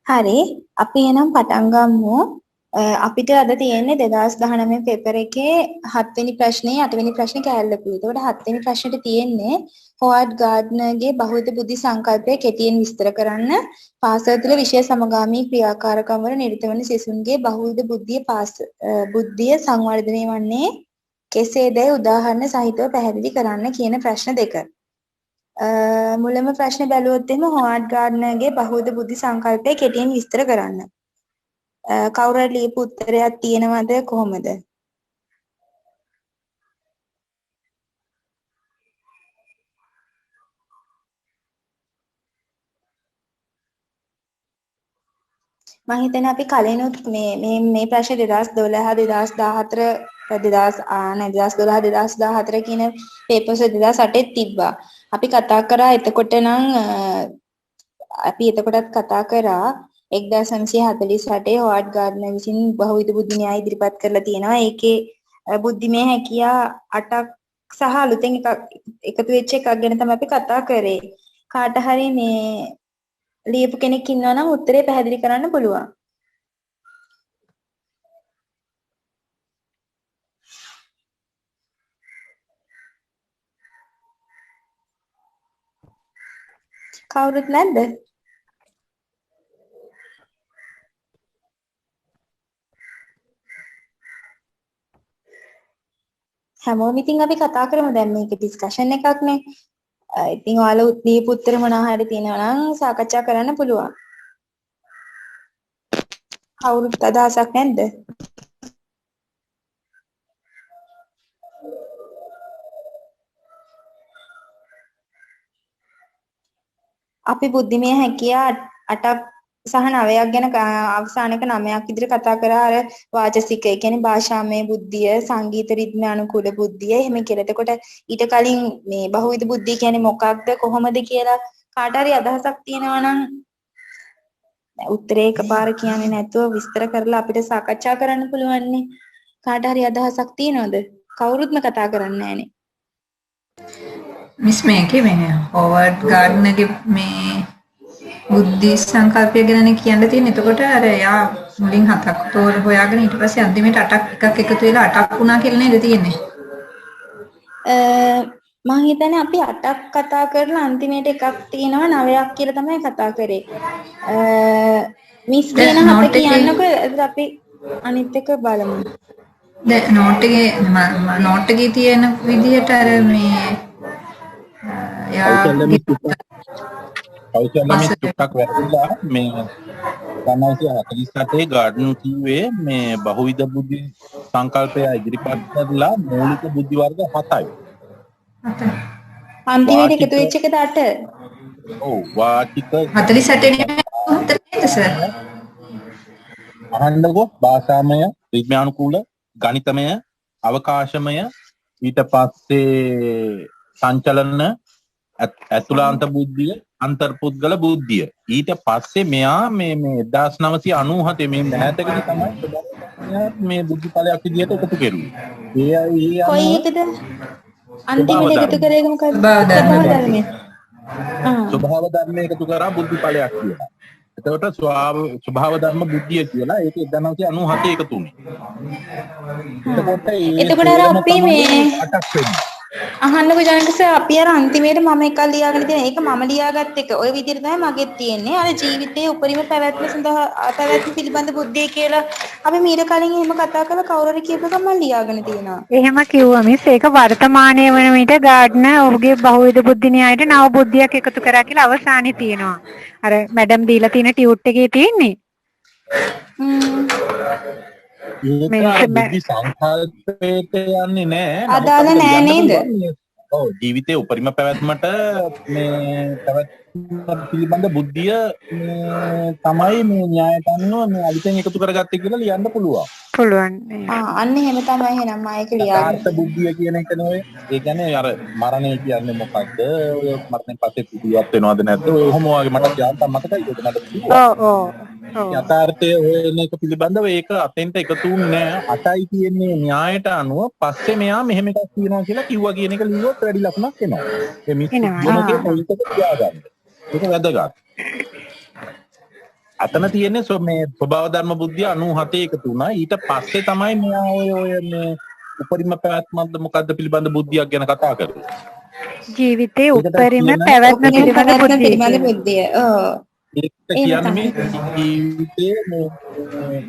හරි අපි එනම් පටන් ගමු. අපිට අද තියෙන්නේ 2019 පේපර් එකේ 7 වෙනි ප්‍රශ්නේ 8 වෙනි ප්‍රශ්නේ කැලලපු. එතකොට 7 වෙනි ප්‍රශ්නෙට තියෙන්නේ හොවර්ඩ් ගාඩ්නර්ගේ බහුවිධ බුද්ධි සංකල්පය කෙටියෙන් විස්තර කරන්න. පාසල් තුළ විෂය සමගාමී ක්‍රියාකාරකම් වල නිරත වන සිසුන්ගේ බහුවිධ බුද්ධිය සංවර්ධනය වන්නේ කෙසේදයි උදාහරණ සහිතව පැහැදිලි කරන්න කියන ප්‍රශ්න දෙක. මුලම ප්‍රශ්නේ බැලුවොත් එහෙම හොවර්ඩ් ගාඩ්නර්ගේ බහුවිධ බුද්ධි සංකල්පය කෙටියෙන් විස්තර කරන්න. කවුරු හරි ලියපු උත්තරයක් තියෙනවද කොහොමද? මම හිතන්නේ අපි කලිනුත් මේ ප්‍රශ්නේ 2012 2014 කියන පේපර්ස් 2008 තිබ්බා. අපි කතා කරා එතකොටත් කතා කරා 1948 හොවර්ඩ් ගාඩ්නර් විසින් බහුවිධ බුද්ධි න්‍යාය ඉදිරිපත් කරලා තියෙනවා. ඒකේ බුද්ධිමය හැකියා 8ක් සහ අලුතෙන් එකතු වෙච්ච එකක් ගැන තමයි අපි කතා කරේ. කාට හරි මේ ලියපු කෙනෙක් ඉන්නවා නම් උත්තරේ පැහැදිලි කරන්න පුළුවන්. කවුරුත් නැද්ද? හැමෝම ඉතින් අපි කතා කරමු දැන් මේක ඩිස්කෂන් එකක් නේ. ඉතින් ඔයාලා දීපු උත්තර මොනවා හරි තියෙනවා නම් සාකච්ඡා කරන්න පුළුවන්. කවුරුත් අදහසක් නැද්ද? අපි බුද්ධිමය හැකියා 8ක් සහ 9ක් ගැන අවසානක 9ක් විදිහට කතා කරා. අර වාචසික, ඒ කියන්නේ භාෂාමය බුද්ධිය, සංගීත රිද්ම අනුකූල බුද්ධිය, එහෙම කියලා. එතකොට ඊට කලින් මේ බහුවිධ බුද්ධිය කියන්නේ මොකක්ද කොහොමද කියලා කාට හරි අදහසක් තියෙනවා නම් උත්තරේ එකපාර කියන්නේ නැතුව විස්තර කරලා අපිට සාකච්ඡා කරන්න පුළුවන් නේ. කාට හරි අදහසක් තියෙනවද? කවුරුත්ම කතා කරන්නේ නැහනේ. මිස් මේකේ මේ හොවර්ඩ් ගාඩ්නර්ගේ මේ බුද්ධි සංකල්පය ගැන කියන්න තියෙන. එතකොට අර යා මුලින් 7ක් තෝර හොයාගෙන ඊට පස්සේ අන්තිමට 8ක් එකක් එකතු වෙලා 8ක් වුණා කියලා නේද තියෙන්නේ? මම හිතන්නේ අපි 8ක් කතා කරලා අන්තිමේට එකක් තියෙනවා 9ක් කියලා තමයි කතා කරේ. මිස් කියන 7 කියන්නකෝ අපි අනිත් එක බලමු. දැන් නෝට් එකේ තියෙන විදිහට අර මේ කෞශල්‍යමිත් ටිකක් වැරදිලා මේ 1948 ගාඩ්නර් කිව්වේ මේ බහුවිධ බුද්ධි සංකල්පය ඉදිරිපත් කරලා මූලික බුද්ධි වර්ග 7යි. අන්තිමට එකතු වෙච්ච එකද 8? ඔව් වාචික 48 නෙමෙයි සර්. අහන්නකෝ භාෂාමය, විඥානුකූල, ගණිතමය, අවකාශමය, ඊට පස්සේ සංචලන, ඇතුළාන්ත බුද්ධිය, අන්තර්පුද්ගල බුද්ධිය. ඊට පස්සේ මෙයා මේ 1997 මේ මෑතකදී තමයි මේ බුද්ධිඵලයක් විදිහට එකතු කෙරුවේ. කොයි එකද? අන්තිමට එකතු කරේ මොකක්ද? ස්වභාව ධර්ම එකතු කරා බුද්ධිඵලයක් කියලා. එතකොට ස්වභාව ධර්ම බුද්ධිය කියලා ඒක 1997 එකතු වුණේ. එතකොට අර අපි මේ අහන්නකෝ ජනකස අපි අර අන්තිමේට මම එකක් ලියාගෙන තියෙන ඒක මම ලියාගත් එක. ওই විදිහට තමයි මගෙත් තියෙන්නේ. අර ජීවිතයේ උපරිම පැවැත්ම සඳහා පැවැත්ම පිළිබඳ බුද්ධිය කියලා අපි මීට කලින් එහෙම කතා කරලා කවුරු හරි කියපු එක මම ලියාගෙන තියෙනවා. එහෙම කිව්වා මිස්. ඒක වර්තමානයේ වන විට ගාඩ්නර් ඔහුගේ බහුවිධ බුද්ධි න්‍යායට නව බුද්ධියක් එකතු කරා කියලා අවසානයේ තියෙනවා. අර මැඩම් දීලා තියෙන ටියුට් එකේ තියෙන්නේ. ඒක බුද්ධි සංකල්පයට යන්නේ නැහැ. අදාළ නෑ නේද? ඔව් ජීවිතයේ උපරිම පැවැත්මට මේ පැවැත්ම පිළිබඳ බුද්ධිය තමයි මේ න්‍යායට අනුව මේ අලුතෙන් එකතු කරගත්තේ කියලා ලියන්න පුළුවන්. පුළුවන්. අන්න එහෙම තමයි එහෙනම් මම ඒක ලියාගෙන. යථාර්ථ බුද්ධිය කියන එක නෙවෙයි. ඒ කියන්නේ අර මරණය කියන්නේ මොකක්ද? ඔය මරණයෙන් පස්සේ ජීවත් වෙනවද නැද්ද? ඔය ඔහොම වගේ මට යාන්තම් මතකයි ඒක මට කිව්වා. ඔව්. යථාර්ථය හොයන එක පිළිබඳව ඒක අතෙන්ට එකතු වුණේ නෑ. 8යි කියන්නේ න්‍යායට අනුව පස්සේ මෙයා මෙහෙම එකක් කියනවා කියලා කිව්වා කියන එක ලියුවොත් වැඩි ලකුණක් එනවා. ඒ මිස් මොකේ මොකද තියාගන්න. ඒක වැදගත්. අතන තියෙන්නේ මේ ස්වභාව ධර්ම බුද්ධිය 97 එකතු වුණා. ඊට පස්සේ තමයි මෙයා ඔය මේ උපරිම පැවැත්මක්ද මොකද්ද පිළිබඳ බුද්ධියක් ගැන කතා කරන්නේ. ජීවිතේ උපරිම පැවැත්ම පිළිබඳ බුද්ධිය. ඒක කියන්නේ මේ ජීවිතයේ මේ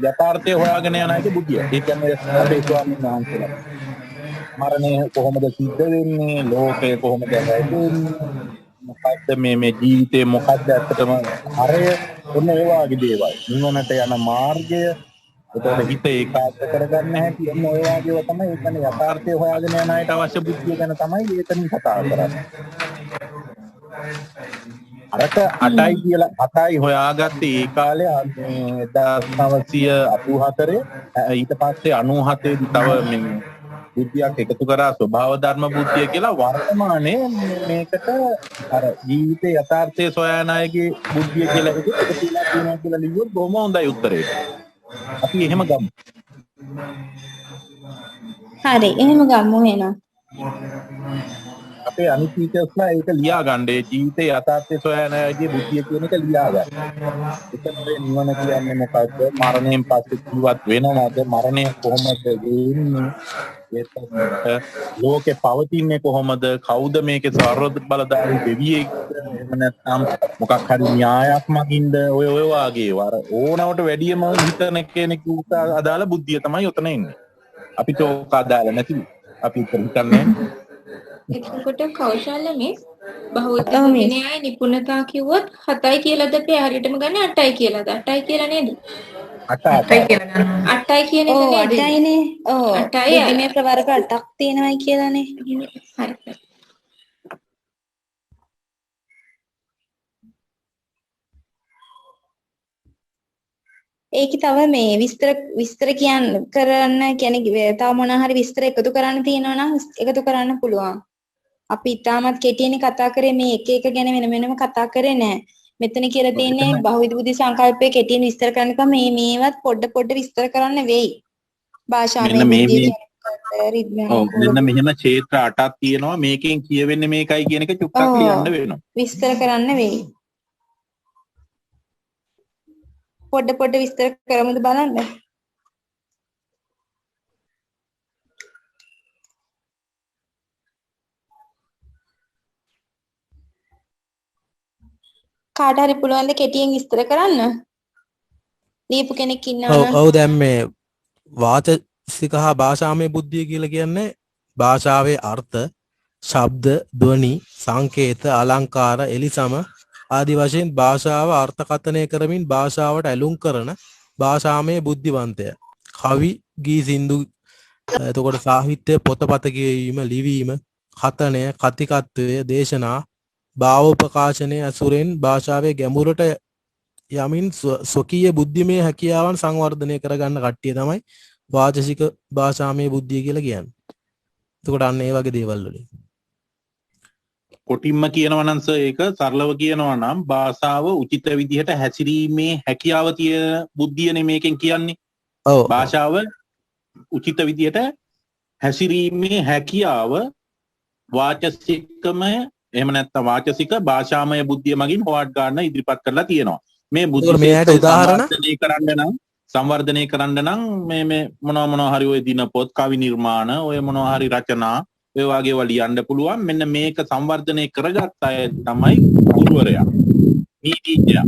යථාර්ථය හොයාගෙන යන එක බුද්ධිය. ඒ කියන්නේ අපේ ස්වාමීන් වහන්සේලා මරණය කොහොමද සිද්ධ වෙන්නේ? ලෝකය කොහොමද හැදෙන්නේ? මොකද්ද මේ ජීවිතේ මොකද්ද ඇත්තටම හරය? ඔන්න ඒ වගේ දේවල්. නිවනට යන මාර්ගය, ඒතකොට හිත ඒකාග්‍ර කරගන්න හැටි, ඔන්න ඔය වගේ තමයි ඒ කියන්නේ යථාර්ථය හොයාගෙන යන අයට අවශ්‍ය බුද්ධිය ගැන තමයි ඒකෙන් කතා කරන්නේ. අරක 8යි කියලා 8යි හොයාගත්තේ ඒ කාලේ 1984 ඊට පස්සේ 97 දී තව මේ බුද්ධියක් එකතු කරා ස්වභාව ධර්ම බුද්ධිය කියලා වර්තමානයේ මේකට අර ජීවිතේ යථාර්ථය සොයන අයගේ බුද්ධිය කියලා එකතු වෙලා තියෙනවා කියලා ලියුවොත් බොහොම හොඳයි උත්තරේ. අපි එහෙම ගමු. හරි එහෙම ගමු එහෙනම්. අපේ අනිත් ටීචර්ස්ලා ඒක ලියා ගන්න. ඒ ජීවිතේ යථාර්ථය සොයන අයගේ බුද්ධිය කියන එක ලියා ගන්න. ඒකෙන් නිවන කියන්නේ මොකද්ද? මරණයෙන් පස්සේ ජීවත් වෙනවද? මරණය කොහොමද වෙන්නේ? ලෝකේ පවතින්නේ කොහොමද? කවුද මේකේ සර්ව බලධාරී දෙවියෙක්? එහෙම නැත්නම් මොකක් හරි න්‍යායක් මගින්ද? ඔය වාගේ වර ඕනවට වැඩියම හිතන කෙනෙකුට අදාළ බුද්ධිය තමයි උතන ඉන්නේ. අපිට ඕක අදාළ නැති. අපි හිතන්නේ එතකොට කෞශල්‍ය මිස් බහුද්ධ විනයයි නිපුණතා කිව්වොත් 7යි කියලාද අපි හරියටම ගන්න 8යි කියලාද 8යි කියලා නේද? 8යි කියලා ගන්නවා. 8යි කියන එක නේද? 8යිනේ. ඔව්. 8යි මේ ප්‍රවර්ග 8ක් තියෙනවායි කියලානේ. හරි. ඒකේ තව මේ විස්තර කරන්න කියන්නේ තව මොන හරි විස්තර එකතු කරන්න තියෙනවා නම් එකතු කරන්න පුළුවන්. අපි ඉතාමත් කෙටියෙන් කතා කරේ මේ එක එක ගැන වෙනම කතා කරේ නෑ. මෙතන කියලා තියෙන්නේ බහුවිධ බුද්ධි සංකල්පයේ කෙටියෙන් විස්තර කරනකම මේවත් පොඩ විස්තර කරන්න වෙයි. භාෂාවේ බුද්ධිය මෙන්න මෙහෙම ක්ෂේත්‍ර 8ක් තියෙනවා. මේකෙන් කියවෙන්නේ මේකයි කියන එක චුට්ටක් කියන්න වෙනවා. විස්තර කරන්න වෙයි. පොඩ විස්තර කරමුද බලන්න. කාට හරි පුළුවන් ද කෙටියෙන් විස්තර කරන්න? ලියපු කෙනෙක් ඉන්නවා නම්. ඔව් දැන් මේ වාචසික හා භාෂාමය බුද්ධිය කියලා කියන්නේ භාෂාවේ අර්ථ, ශබ්ද, ධ්වනි, සංකේත, අලංකාර, එලිසම ආදී වශයෙන් භාෂාව අර්ථකථනය කරමින් භාෂාවට ඇලුම් කරන භාෂාමය බුද්ධිවන්තය. කවි, ගී, සින්දු, එතකොට සාහිත්‍ය, පොතපත කියවීම, ලිවීම, කතනය, කතිකත්වය, දේශනා, භාවෝපකාශනය අසුරෙන් භාෂාවේ ගැඹුරට යමින් ස්වකීය බුද්ධිමය හැකියාවන් සංවර්ධනය කරගන්න කට්ටිය තමයි වාචසික භාෂාමය බුද්ධිය කියලා කියන්නේ. එතකොට අන්න ඒ වගේ දේවල් වලින් කොටින්ම කියනවා නම් ඒක සරලව කියනවා නම් භාෂාව උචිත විදිහට හැසිරීමේ හැකියාව තියෙන බුද්ධියනේ මේකෙන් කියන්නේ. ඔව්. භාෂාව උචිත විදිහට හැසිරීමේ හැකියාව වාචසිකමය එහෙම නැත්නම් වාචසික භාෂාමය බුද්ධිය මගින් හොවර්ඩ් ගාර්ඩ්නර් ඉදිරිපත් කරලා තියෙනවා. මේ බුද්ධිය සංවර්ධනය කරන්න නම් මේ මොනවා හරි ඔය දිනපොත්, කවි නිර්මාණ, ඔය මොනවා හරි රචනා ඔය වගේ ඒවා ලියන්න පුළුවන්. මෙන්න මේක සංවර්ධනය කරගත්ත අය තමයි ගුරුවරයා. නීතිඥයා.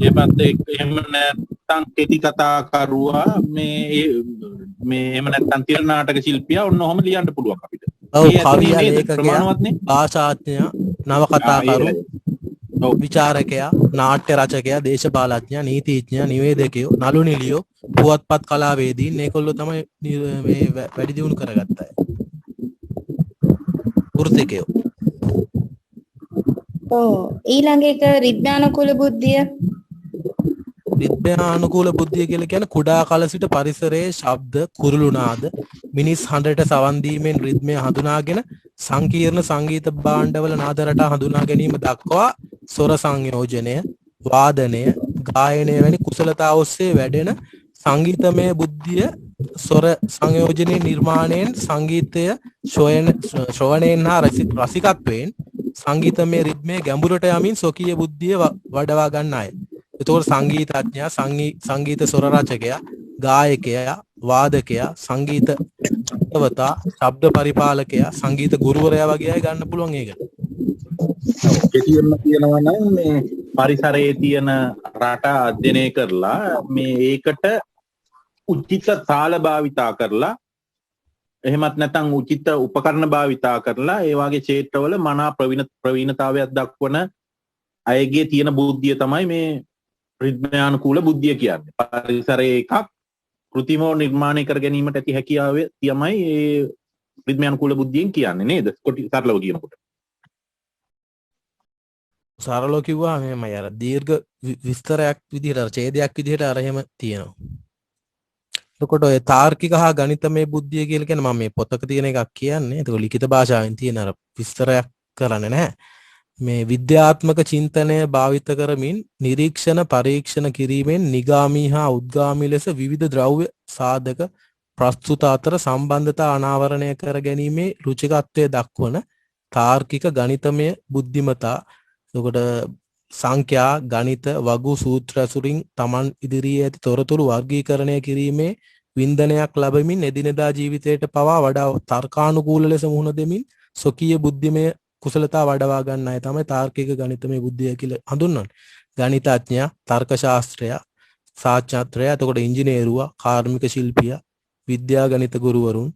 ඒපත් එහෙම නැත්නම් කෙටි කතා කරුවා මේ එහෙම නැත්නම් තිර නාටක ශිල්පියා ඔන්න ඔහම ලියන්න පුළුවන් අපිට. ඔව් කවියා, ලේඛකයා, භාෂාඥයා, නවකතාකරු, විචාරකයා, නාට්‍ය රචකයා, දේශපාලඥයා, නීතිඥයා, නිවේදකයෝ, නළු නිළියෝ, පුවත්පත් කලාවේදීන් මේගොල්ලෝ තමයි මේ වැඩි දියුණු කරගත්ත අය. වෘත්තිකයෝ. ඊළඟ එක රිද්මයානුකූල බුද්ධිය. රිද්මයානුකූල බුද්ධිය කියලා කියන්නේ කුඩා කල සිට පරිසරයේ ශබ්ද, කුරුළු නාද, මිනිස් හඬට සවන් දීමෙන් රිද්මය හඳුනාගෙන සංකීර්ණ සංගීත භාණ්ඩවල නාද රටා හඳුනා ගැනීම දක්වා ස්වර සංයෝජනය, වාදනය, ගායනය වැනි කුසලතා ඔස්සේ වැඩෙන සංගීතමය බුද්ධිය ස්වර සංයෝජනයේ නිර්මාණයෙන් සංගීතය ශ්‍රවණයෙන් හා රසිකත්වයෙන් සංගීතමය රිද්මයේ ගැඹුරට යමින් ස්වකීය බුද්ධිය වඩවා ගන්න අය. එතකොට සංගීතඥයා, සංගීත ස්වර රචකයා, ගායකයා, වාදකයා, සංගීත චිත්‍රවතා, ශබ්ද පරිපාලකයා, සංගීත ගුරුවරයා වගේ අය ගන්න පුළුවන් ඒක. කෙටියෙන්ම කියනවා නම් මේ පරිසරයේ තියෙන රට අධ්‍යයනය කරලා මේ ඒකට උචිත තාල භාවිතා කරලා එහෙමත් නැත්නම් උචිත උපකරණ භාවිතා කරලා ඒ වගේ ක්ෂේත්‍රවල මනා ප්‍රවීණතාවයක් දක්වන අයගේ තියෙන බුද්ධිය තමයි මේ රිද්මයානුකූල බුද්ධිය කියන්නේ. පරිසරයේ එකක් කෘතිමව නිර්මාණය කර ගැනීමට ඇති හැකියාව තමයි ඒ රිද්මයානුකූල බුද්ධියෙන් කියන්නේ නේද? කොටි සරලව කියනකොට. සරලව කිව්වා මෙහෙමයි අර දීර්ඝ විස්තරයක් විදිහට අර ඡේදයක් විදිහට අර එහෙම තියෙනවා. එතකොට ඔය තාර්කික හා ගණිතමය බුද්ධිය කියලා කියන්නේ මම මේ පොතක තියෙන එකක් කියන්නේ. ඒක ලිඛිත භාෂාවෙන් තියෙන අර විස්තරයක් කරන්නේ නැහැ. මේ විද්‍යාත්මක චින්තනය භාවිත කරමින් නිරීක්ෂණ පරීක්ෂණ කිරීමෙන් නිගාමී හා උද්ගාමී ලෙස විවිධ ද්‍රව්‍ය සාධක ප්‍රස්තුත අතර සම්බන්ධතා අනාවරණය කර ගැනීමේ රුචිකත්වය දක්වන තාර්කික ගණිතමය බුද්ධිමතා. එතකොට සංඛ්‍යා ගණිත වගු සූත්‍ර ඇසුරින් Taman ඉදිරියේ ඇති තොරතුරු වර්ගීකරණය කිරීමේ වින්දනයක් ලැබෙමින් එදිනෙදා ජීවිතයට පවා වඩා තර්කානුකූල ලෙස මුහුණ දෙමින් ස්වකීය බුද්ධිමය කුසලතා වඩවා ගන්න අය තමයි තාර්කික ගණිතමය බුද්ධිය කියලා හඳුන්වන්නේ. ගණිතඥයා, තර්ක ශාස්ත්‍රයා, සාහිත්‍යඥයා, එතකොට ඉංජිනේරුවා, කාර්මික ශිල්පියා, විද්‍යා ගණිත ගුරුවරුන්,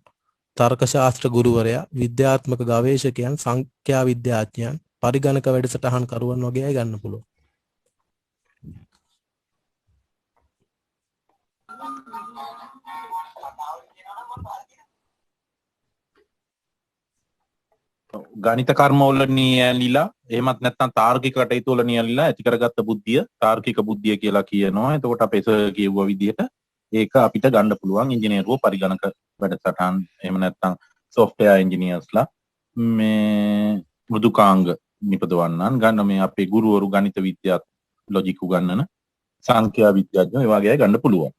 තර්ක ශාස්ත්‍ර ගුරුවරයා, විද්‍යාත්මක ගවේෂකයන්, සංඛ්‍යා විද්‍යාඥයන්, පරිගණක වැඩසටහන් කරුවන් වගේ අය ගන්න පුළුවන්. ගණිත කර්මවල නියැලිලා එහෙමත් නැත්නම් තාර්කික කටයුතු වල නියැලිලා ඇති කරගත්ත බුද්ධිය තාර්කික බුද්ධිය කියලා කියනවා. එතකොට අපේ කියුව විදිහට ඒක අපිට ගන්න පුළුවන් ඉංජිනේරුවෝ පරිගණක වැඩසටහන් එහෙම නැත්නම් software engineersලා මේ මෘදුකාංග නිපදවන්නන් ගන්න මේ අපේ ගුරුවරු ගණිත විද්‍යාව ලොජික් උගන්නන සංඛ්‍යා විද්‍යාඥයෝ ඒ වගේ අය ගන්න පුළුවන්.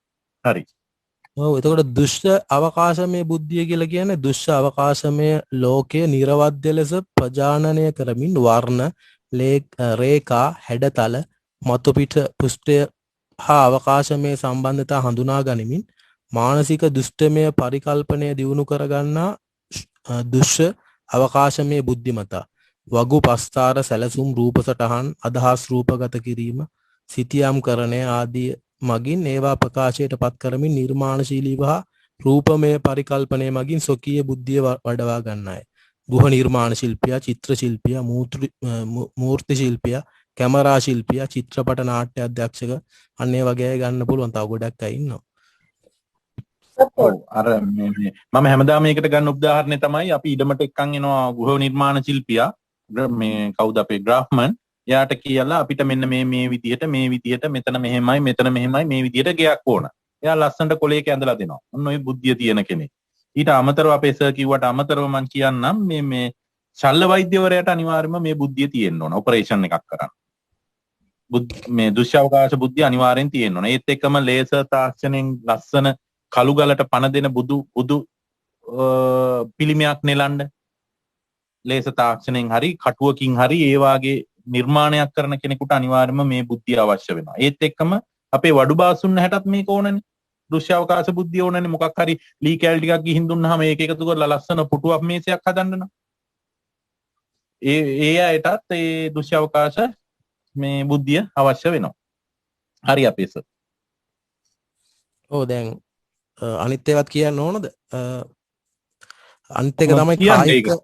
හරි. ඔව් එතකොට දුෂ්ට අවකාශමය බුද්ධිය කියලා කියන්නේ දුෂ්ට අවකාශමය ලෝකයේ නිර්වද්‍ය ලෙස ප්‍රජානනය කරමින් වර්ණ රේඛා හැඩතල මතුපිට පෘෂ්ඨය හා අවකාශමය සම්බන්ධතා හඳුනා ගනිමින් මානසික දුෂ්ටමය පරිකල්පනය දියුණු කරගන්නා දුෂ්ට අවකාශමය බුද්ධිමතා. වගු පස්තාර සැලසුම් රූප සටහන් අදහස් රූපගත කිරීම සිතියම් කරණය ආදී මගින් ඒවා ප්‍රකාශයට පත් කරමින් නිර්මාණශීලීව හා රූපමය පරිකල්පනය මගින් ස්වකීය බුද්ධිය වඩවා ගන්න අය. ගෘහ නිර්මාණ ශිල්පියා, චිත්‍ර ශිල්පියා, මූර්ති ශිල්පියා, කැමරා ශිල්පියා, චිත්‍රපට නාට්‍ය අධ්‍යක්ෂක අන්න ඒ වගේ අය ගන්න පුළුවන්. තව ගොඩක් අය ඉන්නවා. අර මම හැමදාම මේකට ගන්න උදාහරණය තමයි අපි ඉඩමට එක්කන් එනවා ගෘහ නිර්මාණ ශිල්පියා මේ කවුද අපේ ග්‍රාෆ්මන් එයාට කියලා අපිට මෙන්න මේ විදිහට මෙතන මෙහෙමයි මේ විදිහට ගයක් ඕන. එයා ලස්සනට කොලයක ඇඳලා දෙනවා. ඔන්න ඔය බුද්ධිය තියෙන කෙනෙක්. ඊට අමතරව අපේ සර් කිව්වට අමතරව මම කියන්නම් මේ ශල්‍ය වෛද්‍යවරයාට අනිවාර්යයෙන්ම මේ බුද්ධිය තියෙන්න ඕන ඔපරේෂන් එකක් කරන්න. මේ දුෂ්‍යාවකාශ බුද්ධිය අනිවාර්යෙන් තියෙන්න ඕන. ඒත් එක්කම ලේසර් තාක්ෂණයෙන් ලස්සන කළු ගලට පණ දෙන බුදු පිළිමයක් නෙලන්න ලේසර් තාක්ෂණයෙන් හරි කටුවකින් හරි ඒ වාගේ නිර්මාණයක් කරන කෙනෙකුට අනිවාර්යයෙන්ම මේ බුද්ධිය අවශ්‍ය වෙනවා. ඒත් එක්කම අපේ වඩු බාසුන්න හැටත් මේක ඕනනේ. දෘශ්‍යාවකාශ බුද්ධිය ඕනනේ. මොකක් හරි ලී කැල් ටිකක් ගිහින් දුන්නාම ඒක එකතු කරලා ලස්සන පුටුවක් මේසයක් හදන්න නම්. ඒ අයටත් ඒ දෘශ්‍යාවකාශ මේ බුද්ධිය අවශ්‍ය වෙනවා. හරි අපේ සර්. ඔව් දැන් අනිත් ඒවත් කියන්න ඕනද? අනිත් එක තමයි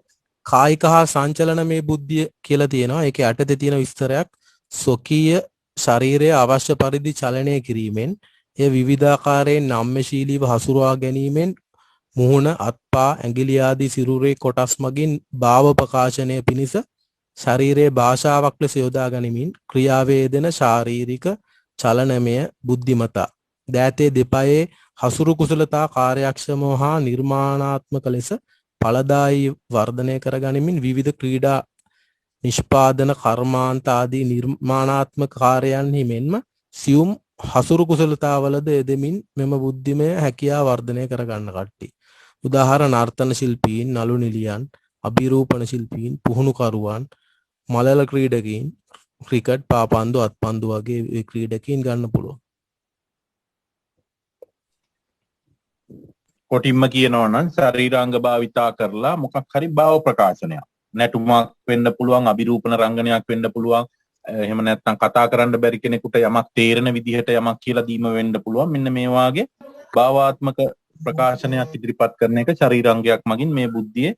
කායික හා සංචලනමය බුද්ධිය කියලා තියෙනවා. ඒකේ යටතේ තියෙන විස්තරයක් ස්වකීය ශරීරය අවශ්‍ය පරිදි චලනය කිරීමෙන් එය විවිධාකාරයෙන් නම්‍යශීලීව හසුරුවා ගැනීමෙන් මුහුණ අත්පා ඇඟිලි ආදී සිරුරේ කොටස් මගින් භාව ප්‍රකාශනය පිණිස ශරීරයේ භාෂාවක් ලෙස යොදා ගනිමින් ක්‍රියාවේ යෙදෙන ශාරීරික චලනමය බුද්ධිමතා. දෑතේ දෙපයේ හසුරු කුසලතා කාර්යක්ෂමව හා නිර්මාණාත්මක ලෙස ඵලදායී වර්ධනය කර ගනිමින් විවිධ ක්‍රීඩා නිෂ්පාදන කර්මාන්ත ආදී නිර්මාණාත්මක කාර්යයන්හි මෙන්ම සියුම් හසුරු කුසලතාවලද යෙදෙමින් මෙම බුද්ධිමය හැකියාව වර්ධනය කර ගන්න කට්ටිය. උදාහරණ නර්තන ශිල්පීන්, නළු නිලියන්, අභිරූපණ ශිල්පීන්, පුහුණුකරුවන්, මලල ක්‍රීඩකීන්, ක්‍රිකට් පාපන්දු අත්පන්දු වගේ ක්‍රීඩකින් ගන්න පුළුවන්. කොටින්ම කියනවා නම් ශරීරාංග භාවිතා කරලා මොකක් හරි භාව ප්‍රකාශනයක්. නැටුමක් වෙන්න පුළුවන්, අභිරූපන රංගනයක් වෙන්න පුළුවන්. එහෙම නැත්නම් කතා කරන්න බැරි කෙනෙකුට යමක් තේරෙන විදිහට යමක් කියලා දීම වෙන්න පුළුවන්. මෙන්න මේ වාගේ භාවාත්මක ප්‍රකාශනයක් ඉදිරිපත් කරන එක ශරීරාංගයක් මගින් මේ බුද්ධියේ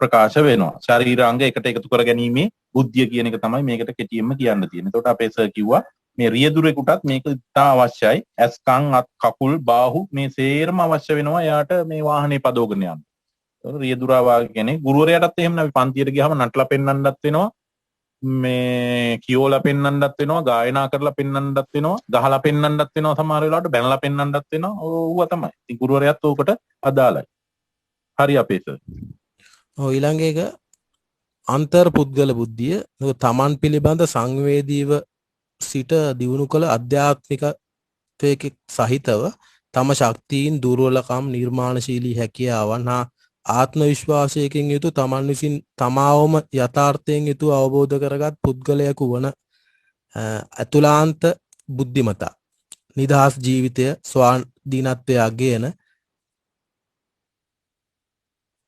ප්‍රකාශ වෙනවා. ශරීරාංග එකට එකතු කර ගැනීමේ බුද්ධිය කියන එක තමයි මේකට කෙටියෙන්ම කියන්න තියෙන්නේ. එතකොට අපේ සර් කිව්වා මේ රියදුරෙකුටත් මේක ඉතා අවශ්‍යයි. ඇස් කන් අත් කකුල් බාහුව මේ සේරම අවශ්‍ය වෙනවා එයාට මේ වාහනේ පදවගෙන යන්න. එතකොට රියදුරා වාගේ කෙනෙක් ගුරුවරයාටත් එහෙම අපි පන්තියට ගියාම නටලා පෙන්වන්නත් වෙනවා. මේ කියෝලා පෙන්වන්නත් වෙනවා, ගායනා කරලා පෙන්වන්නත් වෙනවා, ගහලා පෙන්වන්නත් වෙනවා, සමහර වෙලාවට බැනලා පෙන්වන්නත් වෙනවා. ඕවා තමයි. ඉතින් ගුරුවරයාත් ඕකට අදාළයි. හරි අපේ සර්. ඊළඟ එක අන්තර් පුද්ගල බුද්ධිය. තමන් පිළිබඳ සංවේදීව සිට දියුණු කළ අධ්‍යාත්මිකත්වයක සහිතව තම ශක්තියින් දුර්වලකම් නිර්මාණශීලී හැකියාවන් හා ආත්ම විශ්වාසයකින් යුතු තමන් විසින් තමාවම යථාර්ථයෙන් යුතු අවබෝධ කරගත් පුද්ගලයෙකු වන අතුලාන්ත බුද්ධිමතා නිදහස් ජීවිතය ස්වාධීනත්වය අගයන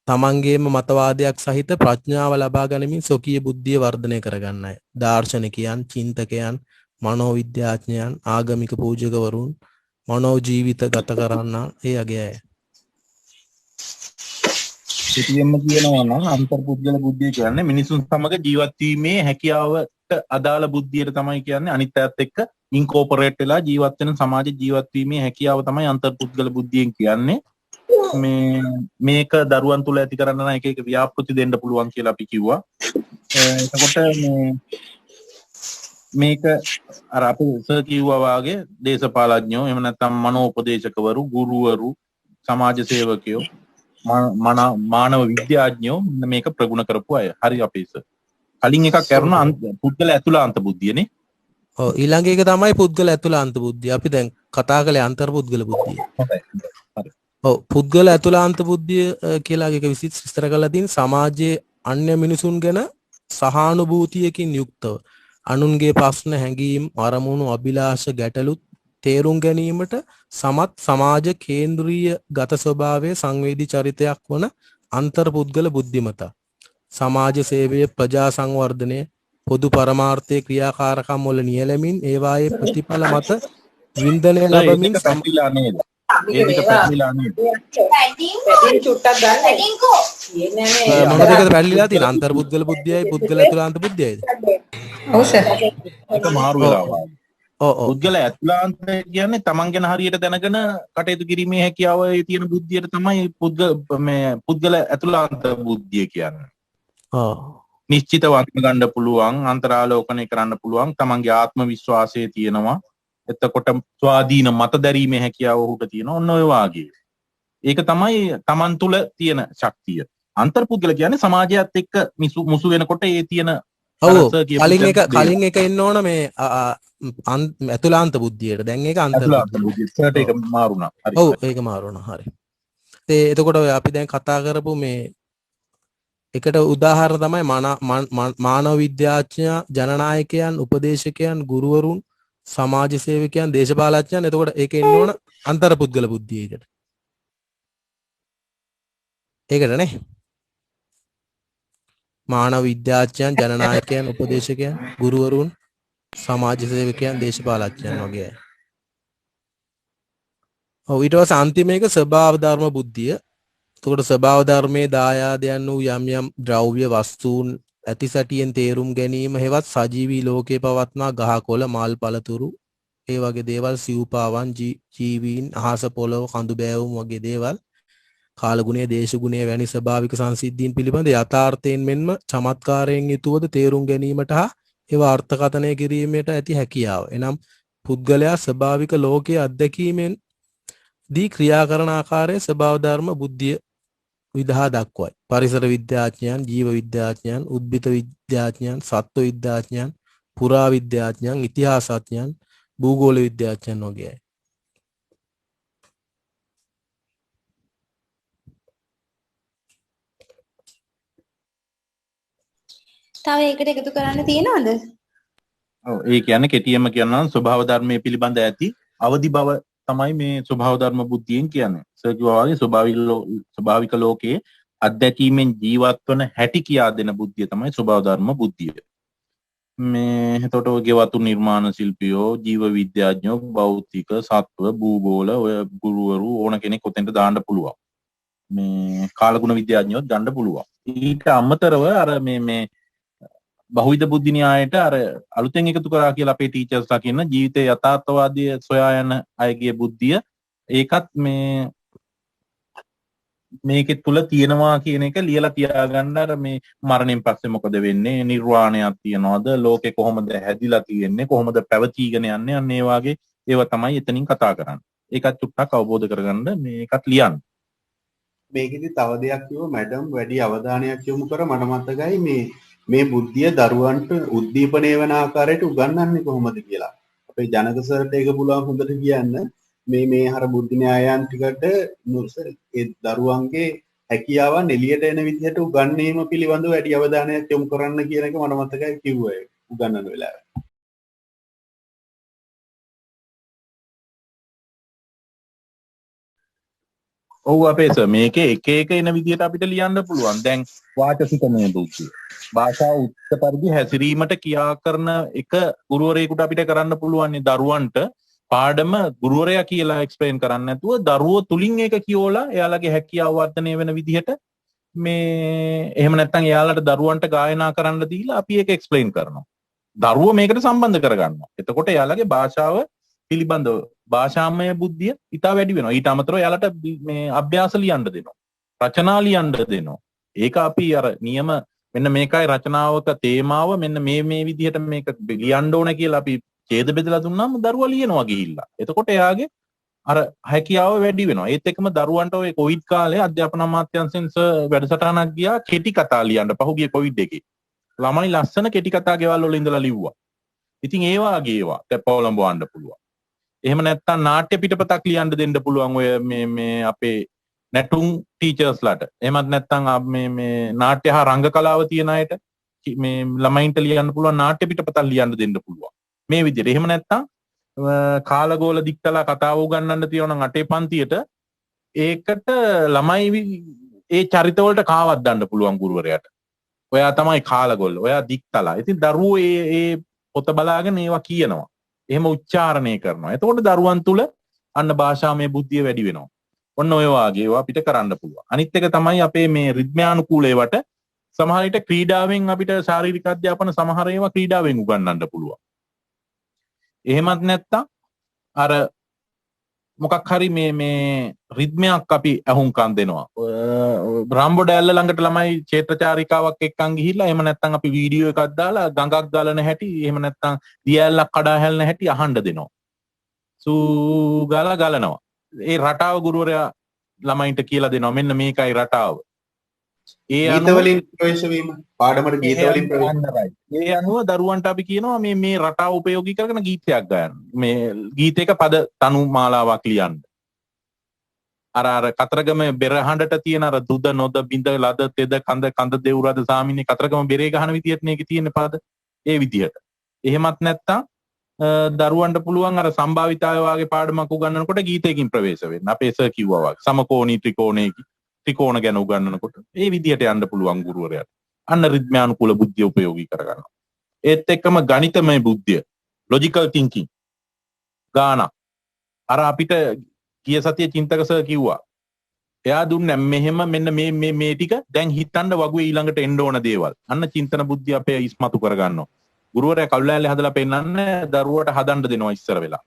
තමන්ගේම මතවාදයක් සහිත ප්‍රඥාව ලබා ගනිමින් ස්වකීය බුද්ධිය වර්ධනය කරගන්නයි. දාර්ශනිකයන්, චින්තකයන්, මනෝවිද්‍යාඥයන්, ආගමික පූජකවරුන්, මනෝජීවිත ගත කරන්න ඒ අගේ අය. සිටියෙන්ම කියනවා නම් අන්තර්පුද්ගල බුද්ධිය කියන්නේ මිනිසුන් සමග ජීවත් වීමේ හැකියාවට අදාළ බුද්ධියට තමයි කියන්නේ. අනිත් පැත්තත් එක්ක ඉන්කෝපරේට් වෙලා ජීවත් වෙන සමාජ ජීවත් වීමේ හැකියාව තමයි අන්තර්පුද්ගල බුද්ධියෙන් කියන්නේ. මේක දරුවන් තුල ඇති කරන්න නම් එක එක ව්‍යාපෘති දෙන්න පුළුවන් කියලා අපි කිව්වා. එතකොට මේක අර අපි සර් කිව්වා වාගේ දේශපාලඥයෝ එහෙම නැත්නම් මනෝපදේශකවරු, ගුරුවරු, සමාජ සේවකයෝ, මානව විද්‍යාඥයෝ මේක ප්‍රගුණ කරපු අය. හරි අපේ සර්. කලින් එකක් කරන පුද්ගල ඇතුළාන්ත බුද්ධියනේ. ඔව් ඊළඟ එක තමයි පුද්ගල ඇතුළාන්ත බුද්ධිය. අපි දැන් කතා කළේ අන්තර්පුද්ගල බුද්ධිය. හරි. ඔව් පුද්ගල ඇතුළාන්ත බුද්ධිය කියලා එක විස්තර කරලා තියෙන සමාජයේ අන්‍ය මිනිසුන් ගැන සහානුභූතියකින් යුක්තව අනුන්ගේ ප්‍රශ්න හැඟීම් අරමුණු අභිලාෂ ගැටලු තේරුම් ගැනීමට සමත් සමාජ කේන්ද්‍රීය ගත ස්වභාවයේ සංවේදී චරිතයක් වන අන්තර්පුද්ගල බුද්ධිමතා සමාජ සේවය ප්‍රජා සංවර්ධනය පොදු පරමාර්ථයේ ක්‍රියාකාරකම් වල නියැලෙමින් ඒවායේ ප්‍රතිඵල මත වින්දනය ලැබමින් සම්පිලා නේද? ඒ දෙක පැහැදිලා නේද? පැටින් චුට්ටක් ගන්න. පැටින්කෝ. කියන්නේ නැහැ. මොන දෙකද පැහැදිලා තියෙන අන්තර්පුද්ගල බුද්ධියයි පුද්ගල ඇතුළාන්ත බුද්ධියයිද? ඔව් සර්. ඒක මාරු වෙලා වගේ. ඔව් ඔව්. පුද්ගල ඇතුළාන්ත කියන්නේ තමන් ගැන හරියට දැනගෙන කටයුතු කිරීමේ හැකියාවේ තියෙන බුද්ධියට තමයි පුද්ගල ඇතුළාන්ත බුද්ධිය කියන්නේ. ඔව්. නිශ්චිත වත්ම ගන්න පුළුවන්, අන්තරාලෝකනය කරන්න පුළුවන්, තමන්ගේ ආත්ම විශ්වාසය තියෙනවා. එතකොට ස්වාධීන මත දැරීමේ හැකියාව ඔහුට තියෙනවා. ඔන්න ඔය වාගේ. ඒක තමයි තමන් තුළ තියෙන ශක්තිය. අන්තර්පුද්ගල කියන්නේ සමාජයත් එක්ක මුසු වෙනකොට ඒ තියෙන කලින් එක එන්න ඕන මේ ඇතුළාන්ත බුද්ධියට. දැන් ඒක අන්තර්පුද්ගල බුද්ධියට ඒක මාරුණා. හරි. ඔව් ඒක මාරුණා. හරි. එතකොට අපි දැන් කතා කරපු මේ එකට උදාහරණ තමයි මානව විද්‍යාඥයා, ජනනායකයන්, උපදේශකයන්, ගුරුවරුන්, සමාජ සේවකයන්, දේශපාලඥයන්. එතකොට ඒක එන්න ඕන අන්තර්පුද්ගල බුද්ධියකට. ඒකට නේ මානව විද්‍යාඥයන්, ජනනායකයන්, උපදේශකයන්, ගුරුවරුන්, සමාජ සේවකයන්, දේශපාලඥයන් වගේ අය. ඔව් ඊට පස්සේ අන්තිම එක ස්වභාව ධර්ම බුද්ධිය. එතකොට ස්වභාව ධර්මයේ දායාදයන් වූ යම් යම් ද්‍රව්‍ය වස්තුන් ඇති සැටියෙන් තේරුම් ගැනීම හෙවත් සජීවී ලෝකයේ පවත්නා ගහකොළ, මල් පළතුරු ඒ වගේ දේවල්, සිව්පාවන්, ජීවීන්, අහස පොළොව, කඳු බෑවුම් වගේ දේවල්, කාලගුණය, දේශගුණය වැනි ස්වභාවික සංසිද්ධීන් පිළිබඳ යථාර්ථයෙන් මෙන්ම චමත්කාරයෙන් යුතුවද තේරුම් ගැනීමට හා ඒවා අර්ථකථනය කිරීමට ඇති හැකියාව. එනම් පුද්ගලයා ස්වභාවික ලෝකයේ අත්දැකීමෙන් දී ක්‍රියා කරන ආකාරයේ ස්වභාව ධර්ම බුද්ධිය විදහා දක්වයි. පරිසර විද්‍යාඥයන්, ජීව විද්‍යාඥයන්, උද්භිද විද්‍යාඥයන්, සත්ව විද්‍යාඥයන්, පුරා විද්‍යාඥයන්, ඉතිහාසඥයන්, භූගෝල විද්‍යාඥයන් වගේ අය. තව ඒකට එකතු කරන්න තියෙනවද? ඔව් ඒ කියන්නේ කෙටියෙන්ම කියනවා නම් ස්වභාව ධර්මයේ පිළිබඳ ඇති අවදි බව තමයි මේ ස්වභාව ධර්ම බුද්ධියෙන් කියන්නේ. සර් කිව්වා වගේ ස්වභාවික ලෝකයේ අත්දැකීමෙන් ජීවත් වන හැටි කියා දෙන බුද්ධිය තමයි ස්වභාව ධර්ම බුද්ධිය. මේ එතකොට ඔය ගෙවතු නිර්මාණ ශිල්පියෝ, ජීව විද්‍යාඥයෝ, භෞතික, සත්ව, භූගෝල ඔය ගුරුවරු ඕන කෙනෙක් ඔතෙන්ට දාන්න පුළුවන්. මේ කාලගුණ විද්‍යාඥයෝත් ගන්න පුළුවන්. ඊට අමතරව අර මේ බහුවිධ බුද්ධි න්‍යායයට අර අලුතෙන් එකතු කරා කියලා අපේ ටීචර්ස්ලා කියන ජීවිතයේ යථාර්ථවාදී සොයා යන අයගේ බුද්ධිය ඒකත් මේකේ තුල තියෙනවා කියන එක ලියලා තියාගන්න. අර මේ මරණයෙන් පස්සේ මොකද වෙන්නේ, නිර්වාණයක් තියනවද, ලෝකේ කොහොමද හැදිලා තියෙන්නේ, කොහොමද පැවතීගෙන යන්නේ, අන්න ඒ වගේ ඒවා තමයි එතනින් කතා කරන්නේ. ඒකත් චුට්ටක් අවබෝධ කරගන්න මේකත් ලියන්න. මේකෙදි තව දෙයක් කිව්ව මැඩම් වැඩි අවධානයක් යොමු කර මට මතකයි මේ බුද්ධිය දරුවන්ට උද්දීපනය වෙන ආකාරයට උගන්වන්නේ කොහොමද කියලා. අපේ ජනක සර්ට ඒක පුළුවන් හොඳට කියන්න. මේ හර බුද්ධි න්‍යායයන් ටිකට ඒ දරුවන්ගේ හැකියාවන් එළියට එන විදිහට උගන්වීම පිළිබඳව වැඩි අවධානයක් යොමු කරන්න කියන එක මට මතකයි කිව්වා උගන්වන වෙලාවේ. ඔව් අපේ සර් මේකේ එක එන විදිහට අපිට ලියන්න පුළුවන්. දැන් වාචසිකමය බුද්ධිය. භාෂාව උච්ච පරිදි හැසිරීමට ක්‍රියා කරන එක ගුරුවරයෙකුට අපිට කරන්න පුළුවන් දරුවන්ට පාඩම ගුරුවරයා කියලා එක්ස්ප්ලেইন කරන්න නැතුව දරුවෝ තුලින් ඒක කියවලා එයාලගේ හැකියාව වර්ධනය වෙන විදිහට මේ එහෙම නැත්නම් එයාලට දරුවන්ට ගායනා කරන්න දීලා අපි ඒක එක්ස්ප්ලেইন කරනවා. දරුවෝ මේකට සම්බන්ධ කරගන්නවා. එතකොට එයාලගේ භාෂාව පිළිබඳව භාෂාමය බුද්ධිය ඉතා වැඩි වෙනවා. ඊට අමතරව එයාලට මේ අභ්‍යාස ලියන්න දෙනවා. රචනා ලියන්න දෙනවා. ඒක අපි අර නියම මෙන්න මේකයි රචනාවක තේමාව මෙන්න මේ විදිහට මේක ලියන්න ඕන කියලා අපි ඡේද බෙදලා දුන්නාම දරුවා ලියනවා ගිහිල්ලා. එතකොට එයාගේ අර හැකියාව වැඩි වෙනවා. ඒත් එක්කම දරුවන්ට ඔය කොවිඩ් කාලේ අධ්‍යාපන අමාත්‍යාංශයෙන් වැඩසටහනක් ගියා කෙටි කතා ලියන්න පහුගිය කොවිඩ් එකේ. ළමයි ලස්සන කෙටි කතා ගෙවල් වල ඉඳලා ලිව්වා. ඉතින් ඒ වාගේ ඒවා පොළඹවන්න පුළුවන්. එහෙම නැත්නම් නාට්‍ය පිටපතක් ලියන්න දෙන්න පුළුවන් ඔය මේ අපේ නැටුම් ටීචර්ස්ලාට. එහෙමත් නැත්නම් මේ නාට්‍ය හා රංග කලාව තියන අයට මේ ළමයින්ට ලියන්න පුළුවන් නාට්‍ය පිටපතක් ලියන්න දෙන්න පුළුවන්. මේ විදිහට. එහෙම නැත්නම් කාලගෝල දික්තලා කතාව උගන්වන්න තියෙනවා නම් අටේ පන්තියට ඒකට ළමයි ඒ චරිතවලට කාවක් දාන්න පුළුවන් ගුරුවරයාට. ඔයා තමයි කාලගෝල. ඔයා දික්තලා. ඉතින් දරුවෝ ඒ පොත බලාගෙන ඒවා කියනවා. එහෙම උච්චාරණය කරනවා. එතකොට දරුවන් තුල අන්න භාෂාමය බුද්ධිය වැඩි වෙනවා. ඔන්න ඔය වාගේ ඒවා අපිට කරන්න පුළුවන්. අනිත් එක තමයි අපේ මේ රිද්මයානුකූල ඒවට සමහර විට ක්‍රීඩාවෙන් අපිට ශාරීරික අධ්‍යාපන සමහර ඒවා ක්‍රීඩාවෙන් උගන්වන්න පුළුවන්. එහෙමත් නැත්තම් අර මොකක් හරි මේ රිද්මයක් අපි අහුම්කම් දෙනවා. රාම්බෝ ඩෑල්ල ළඟට ළමයි ක්ෂේත්‍රචාරිකාවක් එක්කන් ගිහිල්ලා එහෙම නැත්තම් අපි වීඩියෝ එකක් දාලා ගඟක් ගලන හැටි එහෙම නැත්තම් දියැලක් කඩා හැලන හැටි අහන්න දෙනවා. සූ ගාලා ගලනවා. ඒ රටාව ගුරුවරයා ළමයින්ට කියලා දෙනවා. මෙන්න මේකයි රටාව. ඒ ගීතවලින් ප්‍රවේශ වීම පාඩමට ගීතවලින් ප්‍රවේශ. ඒ අනුව දරුවන්ට අපි කියනවා මේ රටාව උපයෝගී කරගෙන ගීතයක් ගයන්න. මේ ගීතයක පද තනු මාලාවක් ලියන්න. අර කතරගම බෙරහඬට තියෙන අර දුද නොද බිඳ ලද තෙද කඳ කඳ දෙව්රද සාමිනේ කතරගම බෙරේ ගහන විදියට මේකේ තියෙන පද ඒ විදියට. එහෙමත් නැත්තම් දරුවන්ට පුළුවන් අර සම්භාවිතාය වාගේ පාඩමක් උගන්වනකොට ගීතයකින් ප්‍රවේශ වෙන්න. අපේ සර් කිව්වා වගේ සමකෝණී ත්‍රිකෝණ ගැන උගන්වනකොට ඒ විදියට යන්න පුළුවන් ගුරුවරයාට. අන්න රිද්මයානුකූල බුද්ධිය උපයෝගී කරගන්නවා. ඒත් එක්කම ගණිතමය බුද්ධිය, ලොජිකල් තින්කින්. ගාන. අර අපිට ගිය සතියේ චින්තක සර් කිව්වා. එයා දුන්නේ මෙහෙම මෙන්න මේ ටික දැන් හිතන්න වගුවේ ඊළඟට එන්න ඕන දේවල්. අන්න චින්තන බුද්ධිය අපේ ඉස්මතු කරගන්නවා. ගුරුවරයා කල්ලාලේ හදලා පෙන්නන්නේ දරුවට හදන්න දෙනවා ඉස්සර වෙලා.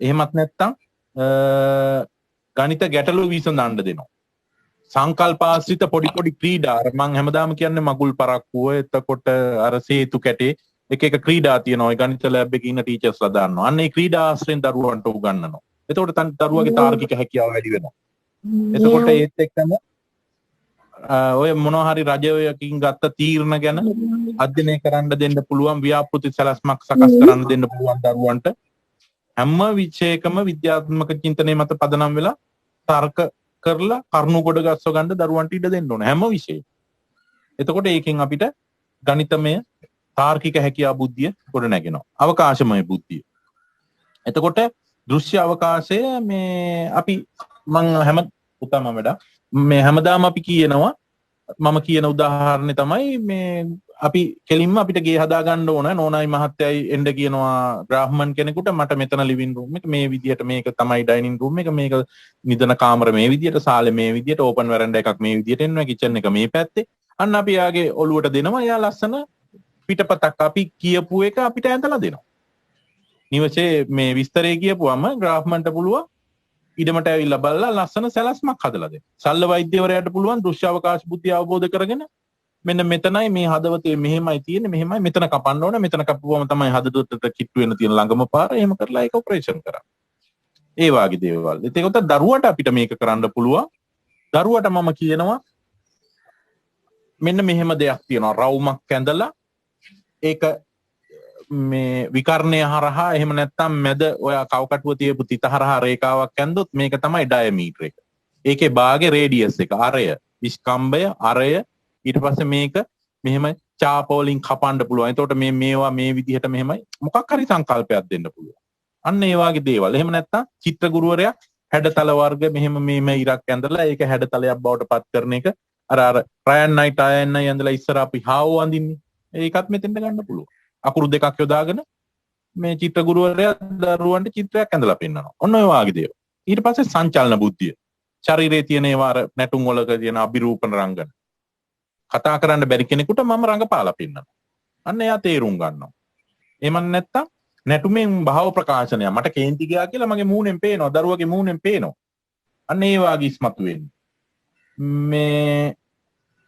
එහෙමත් නැත්තම් ගණිත ගැටලු විසඳන්න දෙනවා. සංකල්පාශ්‍රිත පොඩි ක්‍රීඩා අර මම හැමදාම කියන්නේ මගුල් පරක්කුව එතකොට අර සේතු කැටේ එක ක්‍රීඩා තියෙනවා. ඒ ගණිත ලැබ් එකේ ඉන්න ටීචර්ස්ලා දාන්නවා. අන්න ඒ ක්‍රීඩා ආශ්‍රයෙන් දරුවන්ට උගන්වනවා. එතකොට දරුවගේ තාර්කික හැකියාව වැඩි වෙනවා. එතකොට ඒත් එක්කම ඔය මොනවා හරි රජයකින් ගත්ත තීරණ ගැන අධ්‍යයනය කරන්න දෙන්න පුළුවන්, ව්‍යාපෘති සැලැස්මක් සකස් කරන්න දෙන්න පුළුවන් දරුවන්ට. හැම විෂයකම විද්‍යාත්මක චින්තනයේ මත පදනම් වෙලා තර්ක කරලා කරුණු කොට ගස්ව ගන්න දරුවන්ට ඉඩ දෙන්න ඕන හැම විෂයෙම. එතකොට ඒකෙන් අපිට ගණිතමය තාර්කික හැකියාව බුද්ධිය ගොඩ නැගෙනවා. අවකාශමය බුද්ධිය. එතකොට දෘශ්‍ය අවකාශය මේ අපි මම හැමදාම අපි කියනවා මම කියන උදාහරණය තමයි මේ අපි කෙලින්ම අපිට ගේ හදා ගන්න ඕන නෝනායි මහත්තයයි එන්න කියනවා බ්‍රාහ්මන් කෙනෙකුට මට මෙතන ලිවිං රූම් එක මේ විදියට මේක තමයි ඩයිනින් රූම් එක මේක නිදන කාමර මේ විදියට සාලේ මේ විදියට ඕපන් වෙරන්ඩා එකක් මේ විදියට එනවා කිචන් එක මේ පැත්තේ අන්න අපි යාගේ ඔළුවට දෙනවා යා ලස්සන පිටපතක් අපි කියපු එක අපිට ඇඳලා දෙනවා නිවසේ මේ විස්තරේ කියපුවම බ්‍රාහ්මන්ට පුළුවන් ඉඩමට ඇවිල්ලා බලලා ලස්සන සැලැස්මක් හදලා දෙන්න. සල්ල වෛද්‍යවරයාට පුළුවන් දෘශ්‍ය අවකාශ බුද්ධිය අවබෝධ කරගෙන මෙන්න මෙතනයි මේ හදවතේ මෙහෙමයි තියෙන්නේ මෙහෙමයි මෙතන කපන්න ඕන මෙතන කපුවම තමයි හදවතට කිට්ටු වෙන තියෙන ළඟම පාර එහෙම කරලා ඒක ඔපරේෂන් කරා. ඒ වාගේ දේවල්. ඒකත් දරුවට අපිට මේක කරන්න පුළුවන්. දරුවට මම කියනවා මෙන්න මෙහෙම දෙයක් තියෙනවා. රවුමක් ඇඳලා ඒක මේ විකර්ණය හරහා එහෙම නැත්නම් මැද ඔය කවකටුව තියපු තිත හරහා රේඛාවක් ඇඳුත් මේක තමයි ඩයමීටර් එක. ඒකේ භාගේ රේඩියස් එක අරය විස්කම්භය අරය ඊට පස්සේ මේක මෙහෙම චාප වලින් කපන්න පුළුවන්. එතකොට මේ මේවා මේ විදිහට මෙහෙමයි මොකක් හරි සංකල්පයක් දෙන්න පුළුවන්. අන්න ඒ වගේ දේවල්. එහෙම නැත්නම් චිත්‍ර ගුරුවරයා හැඩතල වර්ග මෙහෙම මේම ඉරක් ඇඳලා ඒක හැඩතලයක් බවට පත් කරන එක අර රයන්නයි ටයන්නයි ඇඳලා ඉස්සර අපි හාව අඳින්නේ. ඒකත් මෙතෙන්ට ගන්න පුළුවන්. අකුරු දෙකක් යොදාගෙන මේ චිත්‍ර ගුරුවරයා දරුවන්ට චිත්‍රයක් ඇඳලා පෙන්නනවා. ඔන්න ඔය වාගේ දේවල්. ඊට පස්සේ සංචලන බුද්ධිය. ශරීරයේ තියෙන ඒවා අර නැටුම් වලක තියෙන අභිරූපණ රංගන. කතා කරන්න බැරි කෙනෙකුට මම රංගපාලා පෙන්නනවා. අන්න එයා තේරුම් ගන්නවා. එහෙම නැත්තම් නැටුමෙන් භාව ප්‍රකාශනය මට කේන්ති ගියා කියලා මගේ මූණෙන් පේනවා. දරුවගේ මූණෙන් පේනවා. අන්න ඒ වාගේ ඉස්මතු වෙන්නේ. මේ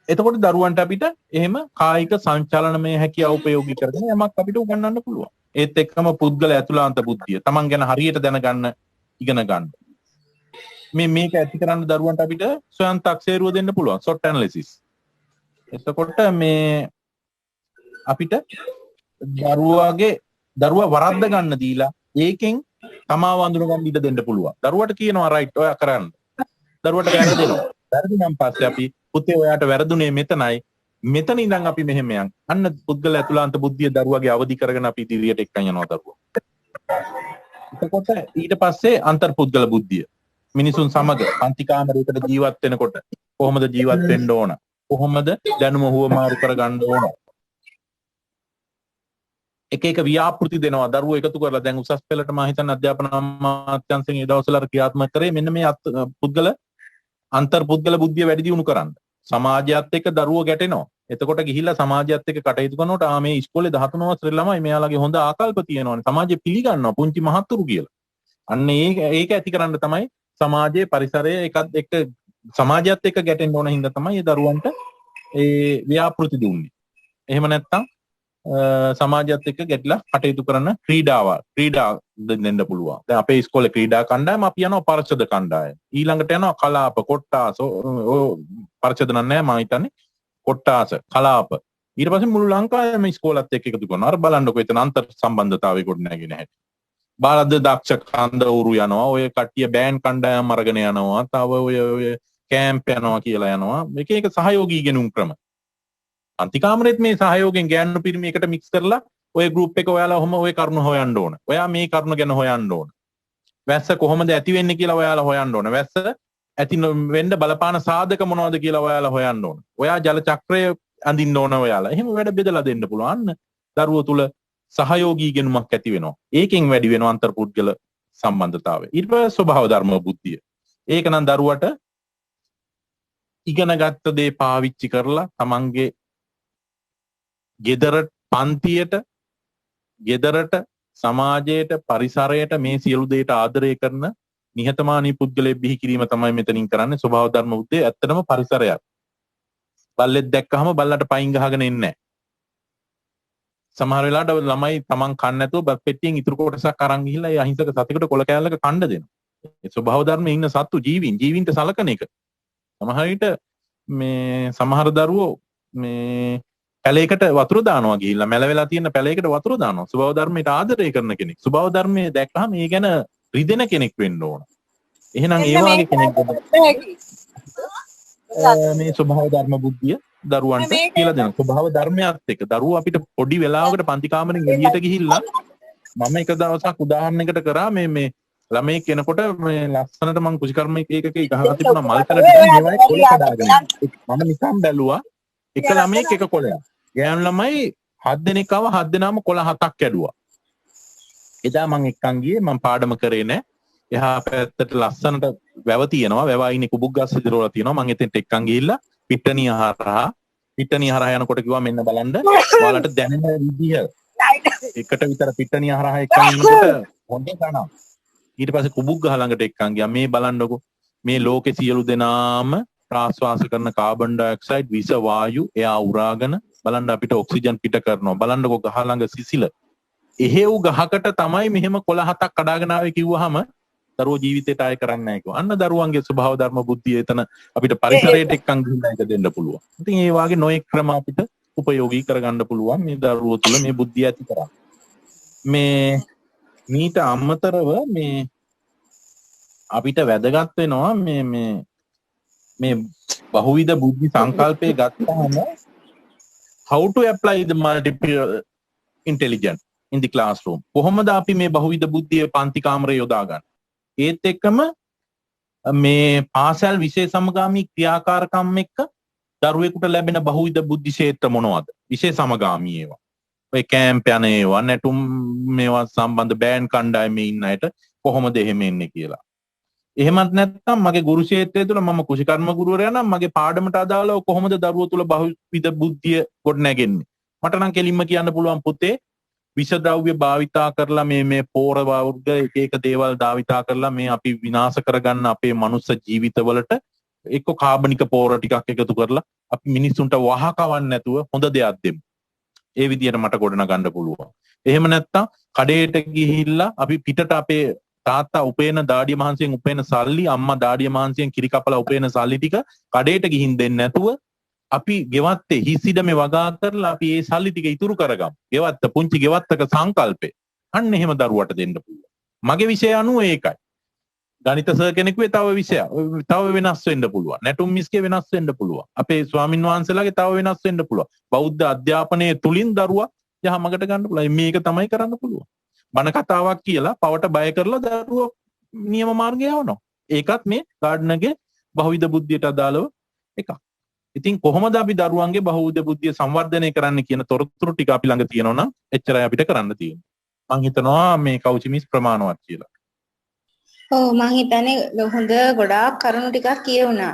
එතකොට දරුවන්ට අපිට එහෙම කායික සංචලනමය හැකියාව උපයෝගී කරගෙන යමක් අපිට උගන්වන්න පුළුවන්. ඒත් එක්කම පුද්ගල ඇතුළාන්ත බුද්ධිය. Taman ගැන හරියට දැනගන්න ඉගෙන ගන්න. මේක ඇති කරන්න දරුවන්ට අපිට ස්වයං තක්සේරුව දෙන්න පුළුවන්. SWOT analysis. එතකොට මේ අපිට දරුවා වරද්ද ගන්න දීලා ඒකෙන් තමා වඳුන ගන්න ඉඩ දෙන්න පුළුවන්. දරුවට කියනවා රයිට් ඔයා කරන්න. දරුවට වැරදෙනවා. වැරදුනන් පස්සේ අපි පුතේ ඔයාට වැරදුනේ මෙතනයි මෙතන ඉඳන් අපි මෙහෙම යන් අන්න පුද්ගල ඇතුළාන්ත බුද්ධිය දරුවගේ අවදි කරගෙන අපි ඉදිරියට එක්කන් යනවා දරුවා. එතකොට ඊට පස්සේ අන්තර්පුද්ගල බුද්ධිය මිනිසුන් සමග පන්ති කාමරයකට ජීවත් වෙනකොට කොහොමද ජීවත් වෙන්න ඕන කොහොමද දැනුම හුවමාරු කරගන්න ඕන එක ව්‍යාපෘති දෙනවා දරුවෝ එකතු කරලා දැන් උසස් පෙළට මම හිතන්නේ අධ්‍යාපන අමාත්‍යාංශයෙන් ඒ දවස්වල ක්‍රියාත්මක කරේ මෙන්න මේ පුද්ගල අන්තර්පුද්ගල බුද්ධිය වැඩි දියුණු කරන්න. සමාජයත් එක්ක දරුවෝ ගැටෙනවා. එතකොට ගිහිල්ලා සමාජයත් එක්ක කටයුතු කරනකොට මේ ඉස්කෝලේ 13 වසරේ ළමයි මෙයාලගේ හොඳ ආකල්ප තියෙනවානේ. සමාජය පිළිගන්නවා පුංචි මහත්තුරු කියලා. අන්න ඒක ඇති කරන්න තමයි සමාජයේ පරිසරය එකත් එක්ක සමාජයත් එක්ක ගැටෙන්න ඕන හින්දා තමයි මේ දරුවන්ට ඒ ව්‍යාපෘති දුන්නේ. එහෙම නැත්නම් සමාජයත් එක්ක ගැටලා කටයුතු කරන ක්‍රීඩා දෙන්න පුළුවන්. දැන් අපේ ඉස්කෝලේ ක්‍රීඩා කණ්ඩායම අපි යනවා පරිච්ඡේද කණ්ඩායම. ඊළඟට යනවා කලාප කොට්ටාස පරිච්ඡේද නැහැ මම හිතන්නේ කොට්ටාස කලාප. ඊට පස්සේ මුළු ලංකාවේම ඉස්කෝලත් එක්ක එකතු කරනවා. අර බලන්නකෝ එතන අන්තර් සම්බන්ධතාවය කොට නැගෙන හැටි. බාලද දක්ෂ කන්දවුරු යනවා. ඔය කට්ටිය බෑන්ඩ් කණ්ඩායම් අරගෙන යනවා. තව ඔය කැම්ප් යනවා කියලා යනවා. එක සහයෝගී ගෙනුම් ක්‍රම. අන්තිකාමරෙත් මේ සහයෝගයෙන් ගෑනු පිරිමි එකට මික්ස් කරලා ඔය ගෲප් එක ඔයාලා ඔහම ඔය කරුණු හොයන්න ඕන. ඔයා මේ කරුණු ගැන හොයන්න ඕන. වැස්ස කොහොමද ඇති වෙන්නේ කියලා ඔයාලා හොයන්න ඕන. වැස්ස ඇති වෙන්න බලපාන සාධක මොනවද කියලා ඔයාලා හොයන්න ඕන. ඔයා ජල චක්‍රය අඳින්න ඕන ඔයාලා. එහෙම වැඩ බෙදලා දෙන්න පුළුවන්. දරුවෝ තුල සහයෝගී ගෙනුමක් ඇති වෙනවා. ඒකෙන් වැඩි වෙනවා අන්තර්පුද්ගල සම්බන්ධතාවය. ඊට පස්සේ ස්වභාව ධර්ම බුද්ධිය. ඒක නම් දරුවට ඉගෙනගත්ත දේ පාවිච්චි කරලා තමන්ගේ ගෙදරට සමාජයට පරිසරයට මේ සියලු දේට ආදරය කරන නිහතමානී පුද්ගලයෙක් බිහි කිරීම තමයි මෙතනින් කරන්නේ. ස්වභාව ධර්ම බුද්ධිය ඇත්තටම පරිසරයක්. බල්ලෙක් දැක්කහම බල්ලට පයින් ගහගෙන එන්නේ නැහැ. සමහර වෙලාවට ළමයි තමන් කන්න නැතුව බත් පෙට්ටියෙන් ඉතුරු කොටසක් අරන් ගිහිල්ලා ඒ අහිංසක සතෙකුට කොළ කෑල්ලක කන්න දෙනවා. ඒ ස්වභාව ධර්මයේ ඉන්න සත්තු ජීවින්ට සලකන එක. සමහර විට මේ සමහර දරුවෝ මේ පැලයකට වතුර දානවා ගිහිල්ලා මැල වෙලා තියෙන පැලයකට වතුර දානවා. ස්වභාව ධර්මයට ආදරය කරන කෙනෙක්. ස්වභාව ධර්මයේ දැක්කහම ඒ ගැන රිදෙන කෙනෙක් වෙන්න ඕන. එහෙනම් ඒ වගේ කෙනෙක් මේ ස්වභාව ධර්ම බුද්ධිය දරුවන්ට කියලා දෙනවා. ස්වභාව ධර්මයත් එක්ක දරුවෝ අපිට පොඩි වෙලාවකට පන්ති කාමරෙන් එළියට ගිහිල්ලා මම එක දවසක් උදාහරණයකට කරා මේ ළමයි කෙනකොට මේ ලස්සනට මං කුෂිකර්ම එකක ගහලා තිබුණා මල් පැල ටිකක් මේවයි කොළ කඩාගෙන. මම නිකන් බැලුවා එක ළමයෙක් එක කොළයක්. ගෑනු ළමයි 7 දෙනෙක් ආව 7 දෙනාම කොළ 7ක් කැඩුවා. එදා මං එක්කන් ගියේ මං පාඩම කරේ නෑ. එහා පැත්තට ලස්සනට වැව තියෙනවා. වැව අයිනේ කුබුක් ගස් විතරෝලා තියෙනවා. මං එතෙන්ට එක්කන් ගිහිල්ලා පිට්ටනිය හරහා යනකොට කිව්වා මෙන්න බලන්න ඔයාලට දැනෙන විදිය එකට විතර පිට්ටනිය හරහා එක්කන් ඉන්නකොට හොඳේ ගන්නවා. ඊට පස්සේ කුබුක් ගහ ළඟට එක්කන් ගියා. මේ බලන්නකො මේ ලෝකේ සියලු දෙනාම ප්‍රාශ්වාස කරන කාබන් ඩයොක්සයිඩ් විස වායු එයා උරාගෙන බලන්න අපිට ඔක්සිජන් පිට කරනවා. බලන්නකො ගහ ළඟ සිසිල. එහෙව් ගහකට තමයි මෙහෙම කොළ 7ක් කඩාගෙන ආවේ කිව්වහම දරුවෝ ජීවිතේට ආය කරන්නේ නැහැ කිව්වා. අන්න දරුවන්ගේ ස්වභාව ධර්ම බුද්ධිය එතන අපිට පරිසරයට එක්කන් ගිහිල්ලා ඒක දෙන්න පුළුවන්. ඉතින් ඒ වාගේ නොයෙක් ක්‍රම අපිට උපයෝගී කරගන්න පුළුවන් මේ දරුවෝ තුළ මේ බුද්ධිය ඇති කරා. මේ මීට අමතරව මේ අපිට වැදගත් වෙනවා මේ බහුවිධ බුද්ධි සංකල්පය ගත්තාම how to apply the multiple intelligence in the classroom. කොහොමද අපි මේ බහුවිධ බුද්ධිය පන්ති කාමරේ යොදා ගන්න? ඒත් එක්කම මේ පාසල් විශේෂ සමගාමී ක්‍රියාකාරකම් එක්ක දරුවෙකුට ලැබෙන බහුවිධ බුද්ධි ක්ෂේත්‍ර මොනවද? විශේෂ සමගාමී ඒවා. ඔය කැම්ප් යන ඒවා නැටුම් මේවා සම්බන්ධ බෑන්ඩ් කණ්ඩායමේ ඉන්න අයට කොහොමද එහෙම එන්නේ කියලා. එහෙමත් නැත්නම් මගේ ගුරු ක්ෂේත්‍රය තුළ මම කුෂිකර්ම ගුරුවරයා නම් මගේ පාඩමට අදාළව කොහොමද දරුවෝ තුළ බහුවිධ බුද්ධිය ගොඩ නැගෙන්නේ? මට නම් කෙලින්ම කියන්න පුළුවන් පුතේ විෂද්‍රව්‍ය භාවිතා කරලා මේ පෝර වර්ග එක දේවල් භාවිතා කරලා මේ අපි විනාශ කරගන්න අපේ මනුස්ස ජීවිතවලට එක්ක කාබනික පෝර ටිකක් එකතු කරලා අපි මිනිස්සුන්ට වහකවන්න නැතුව හොඳ දෙයක් දෙමු. ඒ විදිහට මට ගොඩනගන්න පුළුවන්. එහෙම නැත්නම් කඩේට ගිහිල්ලා අපි පිටට අපේ තාත්තා උපේන දාඩිය මහන්සියෙන් උපේන සල්ලි අම්මා දාඩිය මහන්සියෙන් කිරි කපලා උපේන සල්ලි ටික කඩේට ගිහින් දෙන්නේ නැතුව අපි ගෙවත්තේ හිස්සිඩමේ වගා කරලා අපි ඒ සල්ලි ටික ඉතුරු කරගමු. ගෙවත්ත පුංචි ගෙවත්තක සංකල්පේ. අන්න එහෙම දරුවට දෙන්න පුළුවන්. මගේ විෂය අනුව ඒකයි. ගණිත සර් කෙනෙකුගේ තව විෂය තව වෙනස් වෙන්න පුළුවන්. නැටුම් මිස්ගේ වෙනස් වෙන්න පුළුවන්. අපේ ස්වාමින් වහන්සේලාගේ තව වෙනස් වෙන්න පුළුවන්. බෞද්ධ අධ්‍යාපනයේ තුලින් දරුවා යහමගට ගන්න පුළුවන්. මේක තමයි කරන්න පුළුවන්. බණ කතාවක් කියලා පවට බය කරලා දරුවෝ නියම මාර්ගය යවනවා. ඒකත් මේ ගාඩ්නර්ගේ බහුවිධ බුද්ධියට අදාළව එකක්. ඉතින් කොහොමද අපි දරුවන්ගේ බහුවිධ බුද්ධිය සංවර්ධනය කරන්න කියන තොරතුරු ටික අපි ළඟ තියෙනවා නම් එච්චරයි අපිට කරන්න තියෙන්නේ. මම හිතනවා මේ කෞචිමිස් ප්‍රමාණවත් කියලා. ඔව් මම හිතන්නේ හොඳ ගොඩාක් කරුණු ටිකක් කියුණා.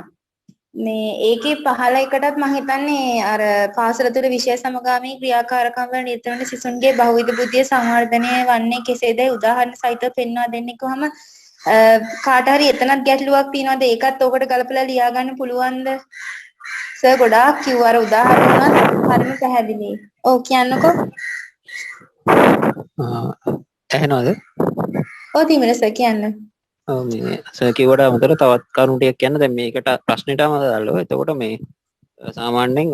මේ ඒකේ 15කටත් මම හිතන්නේ අර පාසල තුළ විෂය සමගාමී ක්‍රියාකාරකම් වල නිරත වෙන සිසුන්ගේ බහුවිධ බුද්ධිය සංවර්ධනය වන්නේ කෙසේද උදාහරණ සහිතව පෙන්වා දෙන්නේ කොහම කාට හරි එතනත් ගැටලුවක් තියෙනවද ඒකත් ඔකට ගලපලා ලියා ගන්න පුළුවන්ද සර් ගොඩාක් කිව්වා අර උදාහරණ උනත් හරිම පැහැදිලි. ඔව් කියන්නකෝ. ඇහෙනවද? ඔව් තිමර සර් කියන්න. ඔව් මේ සර් කිව්වට අමතරව තවත් කරුණු ටිකක් කියන්න. දැන් මේකට ප්‍රශ්නෙටම අදාළව. එතකොට මේ සාමාන්‍යයෙන්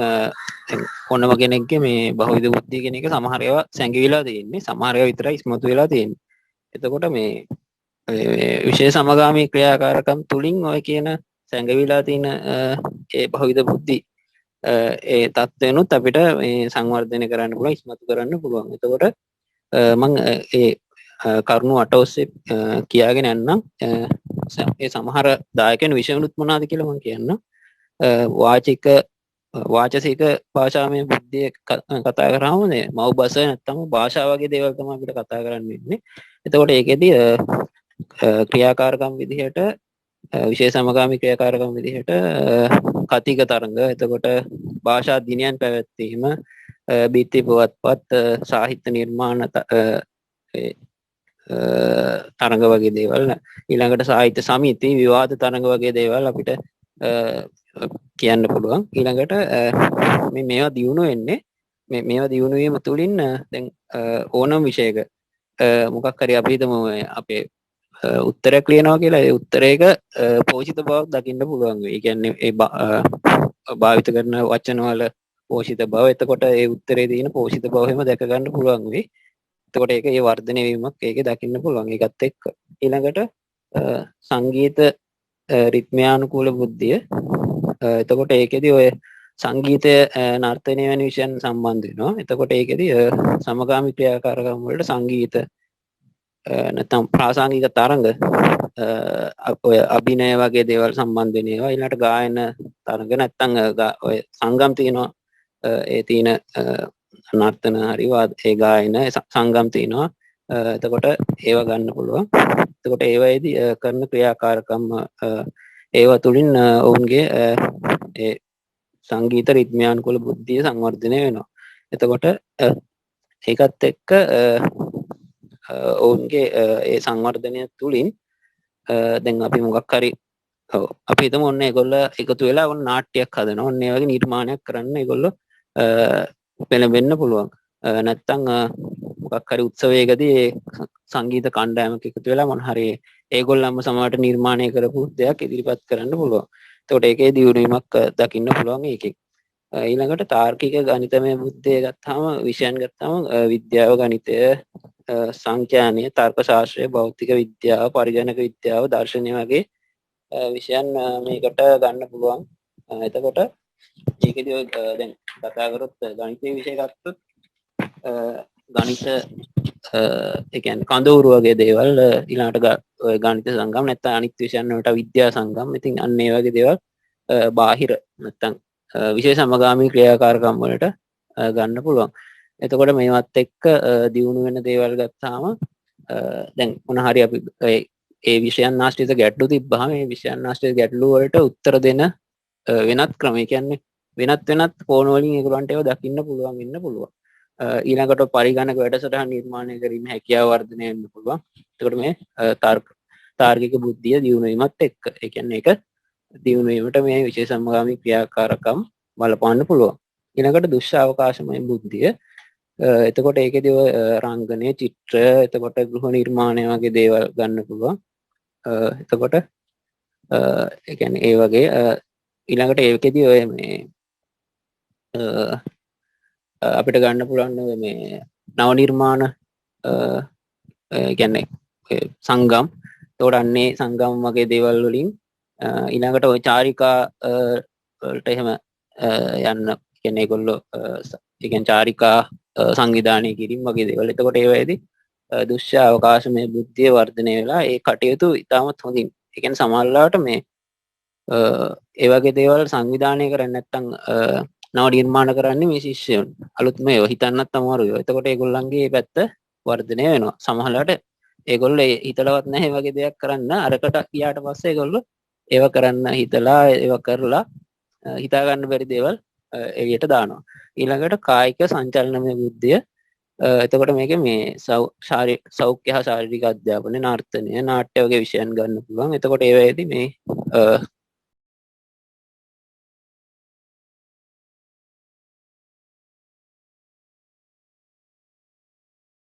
ඕනම කෙනෙක්ගේ මේ බහුවිධ බුද්ධිය කියන එක සමහර ඒවා සැඟවිලා තියෙන්නේ. සමහර ඒවා විතරයි ඉස්මතු වෙලා තියෙන්නේ. එතකොට මේ විශේෂ සමගාමී ක්‍රියාකාරකම් තුලින් ඔය කියන සැඟවිලා තියෙන ඒ බහුවිධ බුද්ධි ඒ தත්වෙනුත් අපිට මේ සංවර්ධනය කරන්න පුළුවන් ඉස්මතු කරන්න පුළුවන්. එතකොට මම ඒ කරුණු 8 ඔස්සේ කියාගෙන යන්නම්. ඒ සමහර දායකයන් විෂයනුත් මොනවාද කියලා මම කියන්නම්. වාචසික භාෂාමය බුද්ධිය කතා කරාම නේ මව් භාෂ නැත්තම් භාෂා වගේ දේවල් තමයි අපිට කතා කරන්න වෙන්නේ. එතකොට ඒකෙදි ක්‍රියාකාරකම් විදිහට විශේෂ සමගාමී ක්‍රියාකාරකම් විදිහට කතික තරංග, එතකොට භාෂා දිනයන් පැවැත්වීම, බීති පුවත්පත්, සාහිත්‍ය නිර්මාණ තරංග වගේ දේවල්, ඊළඟට සාහිත්‍ය සමිති, විවාද තරංග වගේ දේවල් අපිට කියන්න පුළුවන්. ඊළඟට මේවා දියුණු වෙන්නේ මේවා දියුණු වීම තුළින් දැන් ඕනම විෂයක මොකක් හරි අපි හිතමු අපේ උත්තරයක් ලියනවා කියලා ඒ උත්තරයක පෝෂිත බවක් දකින්න පුළුවන් වෙයි. ඒ කියන්නේ ඒ භාවිත කරන වචන වල පෝෂිත බව, එතකොට ඒ උත්තරේ තියෙන පෝෂිත බව එහෙම දැක ගන්න පුළුවන් වෙයි. එතකොට ඒක ඒ වර්ධනය වීමක් ඒකේ දකින්න පුළුවන්. ඒකත් එක්ක ඊළඟට සංගීත රිද්මයානුකූල බුද්ධිය. එතකොට ඒකෙදි ඔය සංගීතය නර්තනය වැනි විෂයන් සම්බන්ධ වෙනවා. එතකොට ඒකෙදි සමගාමී ක්‍රියාකාරකම් වලට සංගීත නැත්නම් ප්‍රාසංගික තරංග ඔය අභිනය වගේ දේවල් සම්බන්ධ වෙන ඒවා ඊළඟට ගායන තරංග නැත්නම් ඔය සංගම් තියෙනවා ඒ තියෙන නර්තන හරි ඒ ගායන සංගම් තියෙනවා එතකොට ඒව ගන්න පුළුවන් එතකොට ඒවයිදී කරන ක්‍රියාකාරකම් ඒවා තුලින් ඔවුන්ගේ ඒ සංගීත රිද්මයානුකූල බුද්ධිය සංවර්ධනය වෙනවා එතකොට ඒකත් එක්ක ඔවුන්ගේ ඒ සංවර්ධනය තුලින් දැන් අපි මොකක් හරි අපි හිතමු ඔන්න ඒගොල්ලෝ එකතු වෙලා ඔන්න නාට්‍යයක් හදනවා ඔන්න ඒ වගේ නිර්මාණයක් කරන්න ඒගොල්ලෝ පෙළඹෙන්න පුළුවන් නැත්තම් මොකක් හරි උත්සවයකදී සංගීත කණ්ඩායමක් එකතු වෙලා මොන හරි ඒගොල්ලන්ම සමහරට නිර්මාණය කරපු දෙයක් ඉදිරිපත් කරන්න පුළුවන්. එතකොට ඒකේ දියුණුවීමක් දකින්න පුළුවන් ඒකෙන්. ඊළඟට තාර්කික ගණිතමය බුද්ධිය ගත්තාම විෂයන් ගත්තාම විද්‍යාව ගණිතය සංඛ්‍යානය තර්ක ශාස්ත්‍රය භෞතික විද්‍යාව පරිගණක විද්‍යාව දර්ශනය වගේ විෂයන් මේකට ගන්න පුළුවන් එතකොට ඒකෙදි දැන් කතා කරොත් ගණිතයේ විෂය ගත්තොත් ගණිත ඒ කියන්නේ කඳවුරු වගේ දේවල් ඊළඟට ගණිත සංගම් නැත්නම් අනිත් විෂයන් වලට විද්‍යා සංගම් ඉතින් අන්න ඒ වගේ දේවල් බාහිර නැත්නම් විශේෂ සමගාමී ක්‍රියාකාරකම් වලට ගන්න පුළුවන්. එතකොට මේවත් එක්ක දියුණු වෙන දේවල් ගත්තාම දැන් මොන හරි අපි ඒ විෂයන් ආශ්‍රිත ගැටලු තිබ්බහම මේ විෂයන් ආශ්‍රිත ගැටලු වලට උත්තර දෙන වෙනත් ක්‍රම. ඒ කියන්නේ වෙනත් කෝණ වලින් ඒගොල්ලන්ට ඒවා දකින්න පුළුවන් වෙන්න පුළුවන්. ඊළඟට පරිගණක වැඩසටහන් නිර්මාණය කිරීම හැකියාව වර්ධනය වෙන්න පුළුවන්. එතකොට මේ තාර්කික බුද්ධිය දියුණු වීමත් එක්ක ඒ කියන්නේ ඒක දියුණු වීමට මේ විශේෂ සමගාමී ක්‍රියාකාරකම් බලපාන්න පුළුවන්. ඊළඟට දුෂ්‍ය අවකාශමය බුද්ධිය එතකොට ඒකෙදි ඔය රංගනය චිත්‍ර එතකොට ගෘහ නිර්මාණය වගේ දේවල් ගන්න පුළුවන් එතකොට ඒ කියන්නේ ඒ වගේ ඊළඟට ඒකෙදි ඔය මේ අපිට ගන්න පුළුවන් මේ නව නිර්මාණ ඒ කියන්නේ සංගම් එතකොට අන්නේ සංගම් වගේ දේවල් වලින් ඊළඟට ඔය චාරිකා වලට එහෙම යන්න කියන්නේ ඒගොල්ලෝ ඒ කියන්නේ චාරිකා සංවිධානය කිරීම වගේ දේවල්. එතකොට ඒවැදී දුෂ්‍ය අවකාශමය බුද්ධිය වර්ධනය වෙලා ඒ කටයුතු ඉතාමත් හොඳින්. ඒ කියන්නේ සමහරවිට මේ ඒ වගේ දේවල් සංවිධානය කරන්නේ නැත්නම් නව නිර්මාණ කරන්නේ මේ ශිෂ්‍යයන්. අලුත්ම ඒවා හිතන්නත් අමාරුයි. එතකොට ඒගොල්ලන්ගේ පැත්ත වර්ධනය වෙනවා. සමහරවිට ඒගොල්ලෝ හිතලවත් නැහැ මේ වගේ දෙයක් කරන්න. අරකට ගියාට පස්සේ ඒගොල්ලෝ ඒව කරන්න හිතලා ඒව කරලා හිතා ගන්න බැරි දේවල් එළියට දානවා. ඊළඟට කායික සංචලනමය බුද්ධිය එතකොට මේක මේ සෞඛ්‍ය හා ශාරීරික අධ්‍යාපනය නර්තනය නාට්‍ය වගේ විෂයන් ගන්න පුළුවන්. එතකොට ඒවැදී මේ